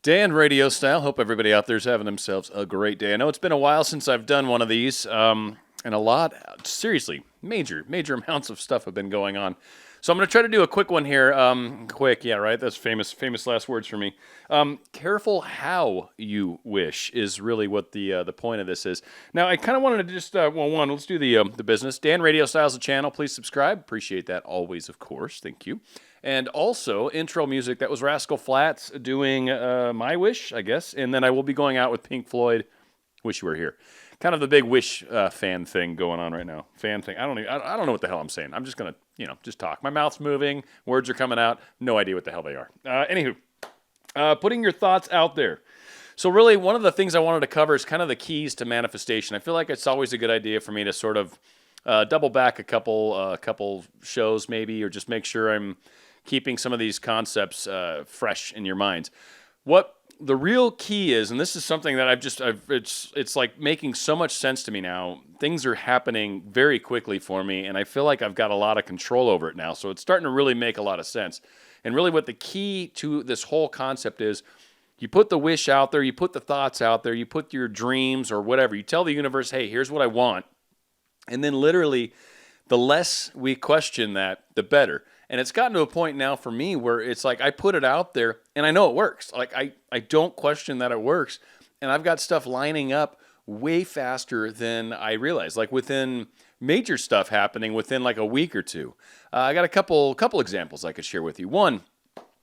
Dan RadioStyle. Hope everybody out there is having themselves a great day. I know it's been a while since I've done one of these, and a lot, seriously, major amounts of stuff have been going on. So I'm going to try to do a quick one here. Quick, yeah, right? That's famous last words for me. Careful how you wish is really what the point of this is. Now, I kind of wanted to just, one, let's do the business. Dan RadioStyle is a channel. Please subscribe. Appreciate that always, of course. Thank you. And also, intro music, that was Rascal Flatts doing My Wish, I guess. And then I will be going out with Pink Floyd, Wish You Were Here. Kind of the big Wish fan thing going on right now. Fan thing. I don't know what the hell I'm saying. I'm just going to, just talk. My mouth's moving. Words are coming out. No idea what the hell they are. Anywho, putting your thoughts out there. So really, one of the things I wanted to cover is kind of the keys to manifestation. I feel like it's always a good idea for me to sort of double back a couple shows maybe, or just make sure I'm keeping some of these concepts fresh in your minds. What the real key is, and this is something that it's like making so much sense to me now. Things are happening very quickly for me, and I feel like I've got a lot of control over it now. So it's starting to really make a lot of sense. And really what the key to this whole concept is, you put the wish out there, you put the thoughts out there, you put your dreams or whatever. You tell the universe, hey, here's what I want. And then literally, the less we question that, the better. And it's gotten to a point now for me where it's like I put it out there and I know it works. Like I don't question that it works. And I've got stuff lining up way faster than I realized. Like within major stuff happening within like a week or two. I got a couple examples I could share with you. One,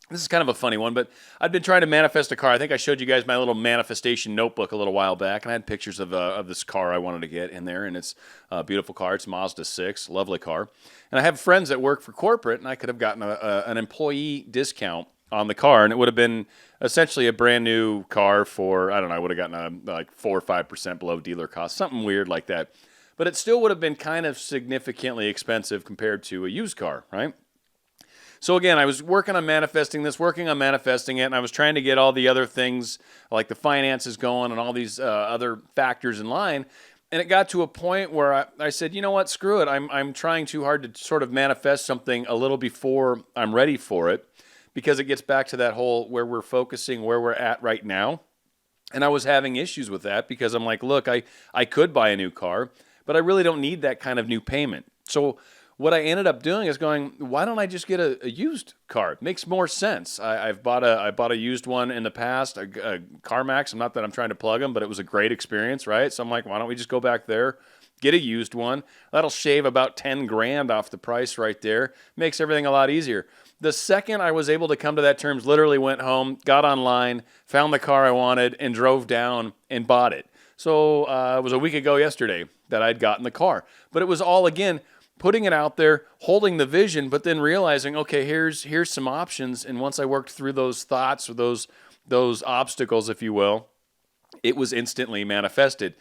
this is kind of a funny one, but I've been trying to manifest a car. I think I showed you guys my little manifestation notebook a little while back, and I had pictures of this car I wanted to get in there, and it's a beautiful car. It's a Mazda 6, lovely car. And I have friends that work for corporate, and I could have gotten an employee discount on the car, and it would have been essentially a brand new car for, I don't know, I would have gotten like 4 or 5% below dealer cost, something weird like that. But it still would have been kind of significantly expensive compared to a used car, right? So again, I was working on manifesting it, and I was trying to get all the other things, like the finances going and all these other factors in line. And it got to a point where I said, you know what, screw it. I'm trying too hard to sort of manifest something a little before I'm ready for it, because it gets back to that whole where we're focusing, where we're at right now. And I was having issues with that because I'm like, look, I could buy a new car, but I really don't need that kind of new payment. So what I ended up doing is going, why don't I just get a used car? It makes more sense. I bought a used one in the past, a CarMax. Not that I'm trying to plug them, but it was a great experience, right? So I'm like, why don't we just go back there, get a used one? That'll shave about 10 grand off the price right there. Makes everything a lot easier. The second I was able to come to that terms, literally went home, got online, found the car I wanted, and drove down and bought it. So it was a week ago yesterday that I'd gotten the car. But it was all, again, putting it out there, holding the vision, but then realizing, okay, here's some options. And once I worked through those thoughts or those obstacles, if you will, it was instantly manifested.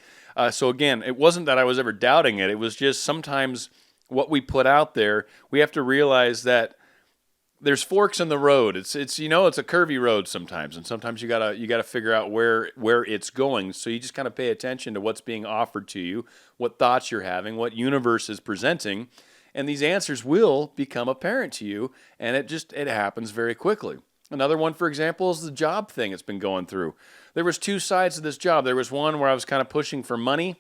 So again, it wasn't that I was ever doubting it. It was just sometimes what we put out there, we have to realize that there's forks in the road. It's a curvy road sometimes, and sometimes you gotta figure out where it's going. So you just kind of pay attention to what's being offered to you, what thoughts you're having, what universe is presenting, and these answers will become apparent to you. And it happens very quickly. Another one, for example, is the job thing it's been going through. There was two sides to this job. There was one where I was kind of pushing for money,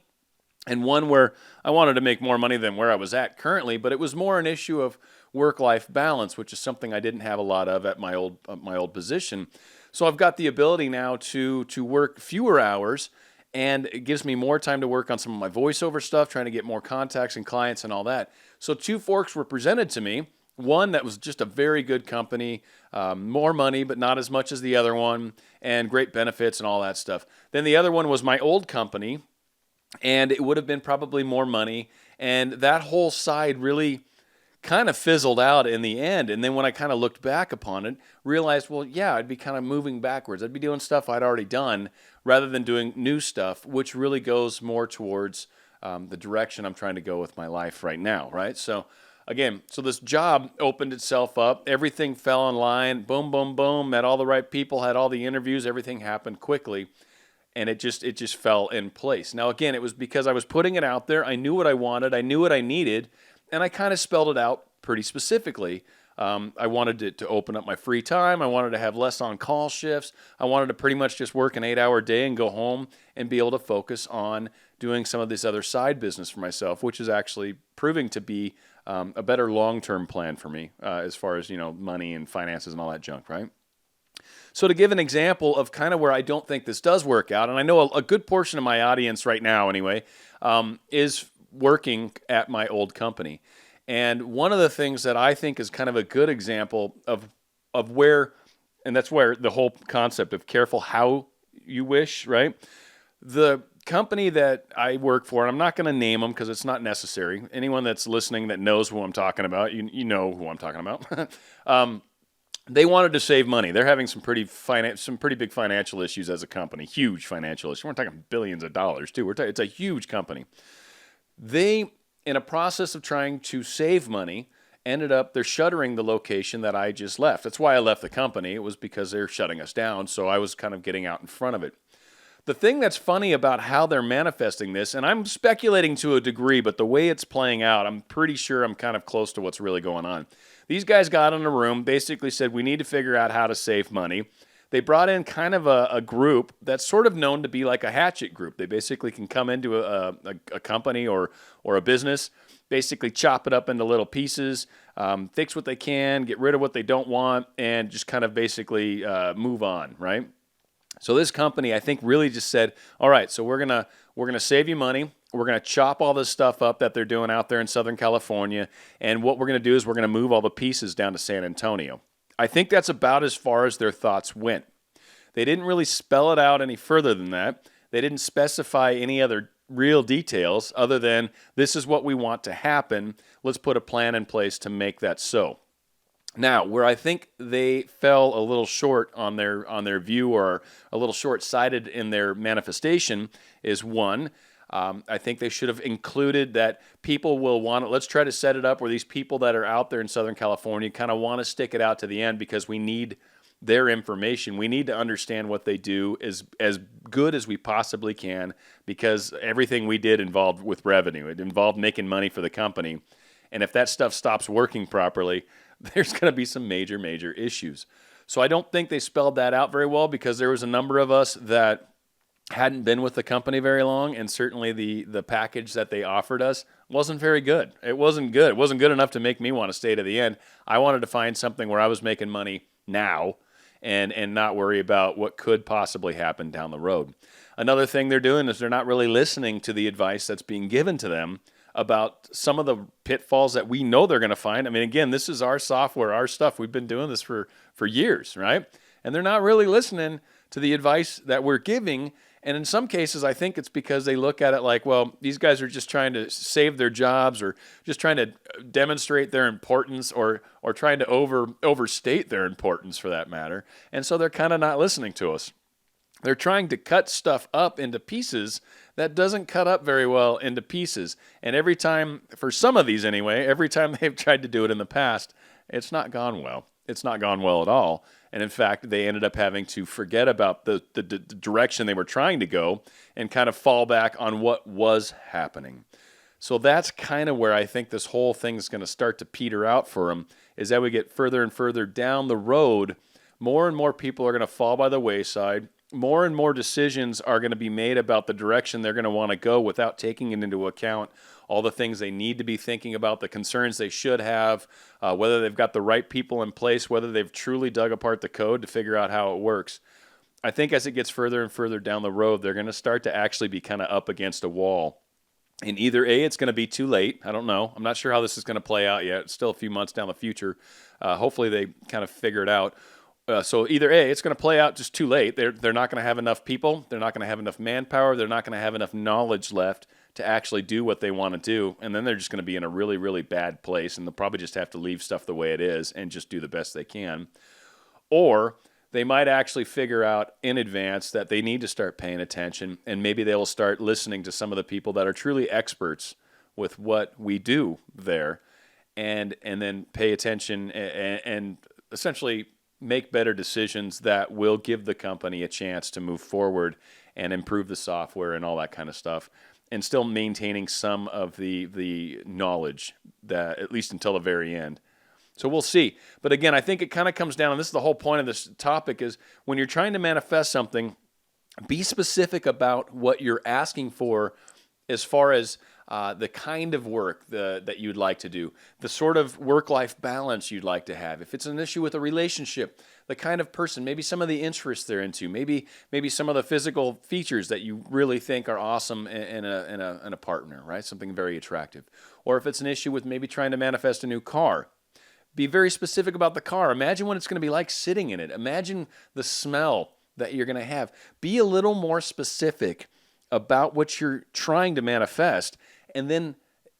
and one where I wanted to make more money than where I was at currently. But it was more an issue of work-life balance, which is something I didn't have a lot of at my old position. So I've got the ability now to work fewer hours, and it gives me more time to work on some of my voiceover stuff, trying to get more contacts and clients and all that. So two forks were presented to me. One that was just a very good company, more money, but not as much as the other one, and great benefits and all that stuff. Then the other one was my old company, and it would have been probably more money, and that whole side really kind of fizzled out in the end. And then when I kind of looked back upon it, realized, well, yeah, I'd be kind of moving backwards. I'd be doing stuff I'd already done rather than doing new stuff, which really goes more towards the direction I'm trying to go with my life right now, right? So again, this job opened itself up. Everything fell in line. Boom, boom, boom. Met all the right people, had all the interviews. Everything happened quickly. And it just fell in place. Now, again, it was because I was putting it out there. I knew what I wanted. I knew what I needed. And I kind of spelled it out pretty specifically I wanted to open up my free time. I wanted to have less on-call shifts. I wanted to pretty much just work an 8-hour day and go home and be able to focus on doing some of this other side business for myself, which is actually proving to be a better long-term plan for me as far as, money and finances and all that junk, right? So to give an example of kind of where I don't think this does work out, and I know a good portion of my audience right now anyway, is working at my old company. And one of the things that I think is kind of a good example of where, and that's where the whole concept of careful how you wish, right? The company that I work for, and I'm not going to name them because it's not necessary. Anyone that's listening that knows who I'm talking about, you know who I'm talking about. They wanted to save money. They're having some pretty big financial issues as a company, huge financial issues. We're talking billions of dollars too. It's a huge company. They, in a process of trying to save money, they're shuttering the location that I just left. That's why I left the company. It was because they're shutting us down, so I was kind of getting out in front of it. The thing that's funny about how they're manifesting this, and I'm speculating to a degree, but the way it's playing out, I'm pretty sure I'm kind of close to what's really going on. These guys got in a room, basically said, we need to figure out how to save money. They brought in kind of a group that's sort of known to be like a hatchet group. They basically can come into a company or a business, basically chop it up into little pieces, fix what they can, get rid of what they don't want, and just kind of basically move on, right? So this company, I think, really just said, all right, so we're gonna save you money. We're going to chop all this stuff up that they're doing out there in Southern California, and what we're going to do is we're going to move all the pieces down to San Antonio. I think that's about as far as their thoughts went. They didn't really spell it out any further than that. They didn't specify any other real details other than this is what we want to happen. Let's put a plan in place to make that so. Now, where I think they fell a little short on their view or a little short-sighted in their manifestation is one, I think they should have included that people will want to, let's try to set it up where these people that are out there in Southern California kind of want to stick it out to the end because we need their information. We need to understand what they do as good as we possibly can because everything we did involved with revenue. It involved making money for the company. And if that stuff stops working properly, there's going to be some major, major issues. So I don't think they spelled that out very well because there was a number of us that hadn't been with the company very long, and certainly the package that they offered us wasn't very good. It wasn't good. It wasn't good enough to make me want to stay to the end. I wanted to find something where I was making money now and not worry about what could possibly happen down the road. Another thing they're doing is they're not really listening to the advice that's being given to them about some of the pitfalls that we know they're going to find. I mean, again, this is our software, our stuff. We've been doing this for years, right? And they're not really listening to the advice that we're giving. And in some cases, I think it's because they look at it like, well, these guys are just trying to save their jobs or just trying to demonstrate their importance or trying to overstate their importance for that matter. And so they're kind of not listening to us. They're trying to cut stuff up into pieces that doesn't cut up very well into pieces. And every time, for some of these anyway, every time they've tried to do it in the past, it's not gone well. It's not gone well at all. And in fact, they ended up having to forget about the direction they were trying to go and kind of fall back on what was happening. So that's kind of where I think this whole thing is going to start to peter out for them, is that we get further and further down the road, more and more people are going to fall by the wayside. More and more decisions are going to be made about the direction they're going to want to go without taking into account all the things they need to be thinking about, the concerns they should have, whether they've got the right people in place, whether they've truly dug apart the code to figure out how it works. I think as it gets further and further down the road, they're going to start to actually be kind of up against a wall. And either A, it's going to be too late. I don't know. I'm not sure how this is going to play out yet. It's still a few months down the future. Hopefully they kind of figure it out. So either A, it's going to play out just too late. They're not going to have enough people. They're not going to have enough manpower. They're not going to have enough knowledge left to actually do what they want to do. And then they're just going to be in a really, really bad place. And they'll probably just have to leave stuff the way it is and just do the best they can. Or they might actually figure out in advance that they need to start paying attention. And maybe they will start listening to some of the people that are truly experts with what we do there. And then pay attention and essentially make better decisions that will give the company a chance to move forward and improve the software and all that kind of stuff, and still maintaining some of the knowledge that, at least until the very end. So we'll see. But again, I think it kind of comes down, and this is the whole point of this topic, is when you're trying to manifest something, be specific about what you're asking for as far as the kind of work that you'd like to do, the sort of work-life balance you'd like to have. If it's an issue with a relationship, the kind of person, maybe some of the interests they're into, maybe some of the physical features that you really think are awesome in a partner, right? Something very attractive. Or if it's an issue with maybe trying to manifest a new car, be very specific about the car. Imagine what it's going to be like sitting in it. Imagine the smell that you're going to have. Be a little more specific about what you're trying to manifest, and then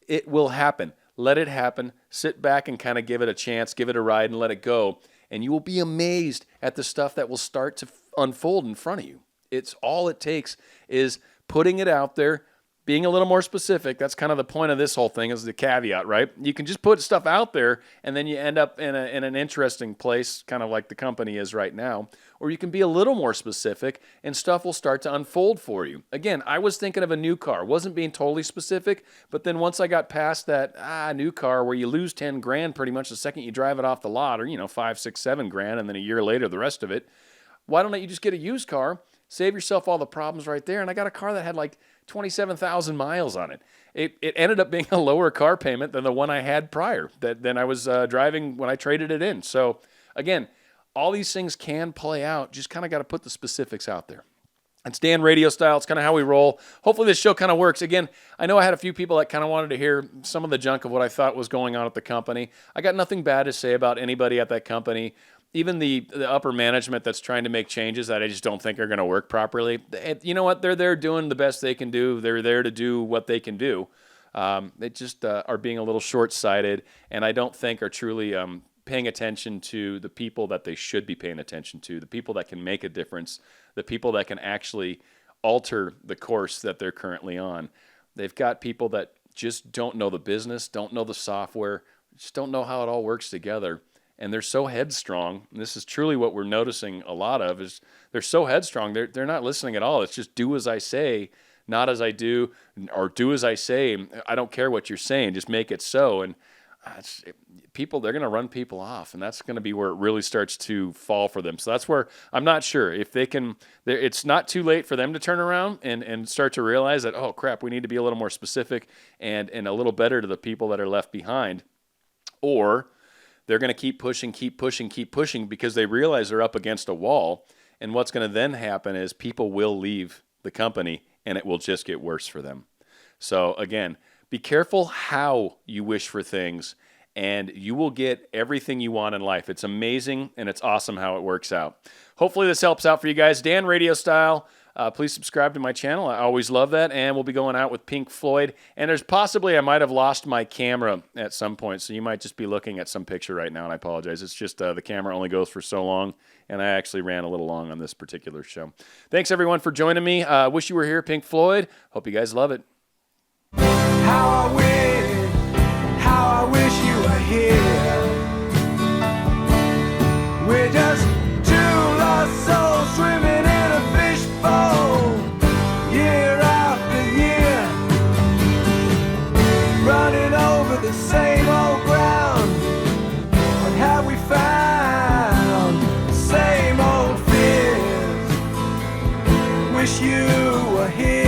it will happen. Let it happen. Sit back and kind of give it a chance, give it a ride, and let it go. And you will be amazed at the stuff that will start to unfold in front of you. It's all it takes is putting it out there, being a little more specific. That's kind of the point of this whole thing, is the caveat, right? You can just put stuff out there, and then you end up in an interesting place, kind of like the company is right now. Or you can be a little more specific, and stuff will start to unfold for you. Again, I was thinking of a new car. Wasn't being totally specific, but then once I got past that new car where you lose 10 grand pretty much the second you drive it off the lot, or 5, 6, 7 grand, and then a year later the rest of it, why don't you just get a used car, save yourself all the problems right there? And I got a car that had like 27,000 miles on it. It ended up being a lower car payment than the one I had prior, than I was driving when I traded it in. So again, all these things can play out. Just kind of got to put the specifics out there. It's Dan RadioStyle. It's kind of how we roll. Hopefully this show kind of works. Again, I know I had a few people that kind of wanted to hear some of the junk of what I thought was going on at the company. I got nothing bad to say about anybody at that company. Even the upper management that's trying to make changes that I just don't think are going to work properly. You know what? They're there doing the best they can do. They're there to do what they can do. They just are being a little short-sighted, and I don't think are truly paying attention to the people that they should be paying attention to, the people that can make a difference, the people that can actually alter the course that they're currently on. They've got people that just don't know the business, don't know the software, just don't know how it all works together. And they're so headstrong. And this is truly what we're noticing a lot of, is they're so headstrong. They're not listening at all. It's just do as I say, not as I do, or do as I say. I don't care what you're saying. Just make it so. And they're going to run people off, and that's going to be where it really starts to fall for them. So that's where I'm not sure if they can. It's not too late for them to turn around and start to realize that, oh crap, we need to be a little more specific and a little better to the people that are left behind, or they're going to keep pushing because they realize they're up against a wall. And what's going to then happen is people will leave the company, and it will just get worse for them. So again, be careful how you wish for things, and you will get everything you want in life. It's amazing, and it's awesome how it works out. Hopefully this helps out for you guys. Dan RadioStyle. Please subscribe to my channel. I always love that. And we'll be going out with Pink Floyd. And there's possibly, I might have lost my camera at some point, so you might just be looking at some picture right now, and I apologize. It's just the camera only goes for so long, and I actually ran a little long on this particular show. Thanks, everyone, for joining me. Wish you were here, Pink Floyd. Hope you guys love it. How I wish you were here. We're just two lost souls swimming in a fishbowl, year after year, running over the same old ground. What have we found? The same old fears. Wish you were here.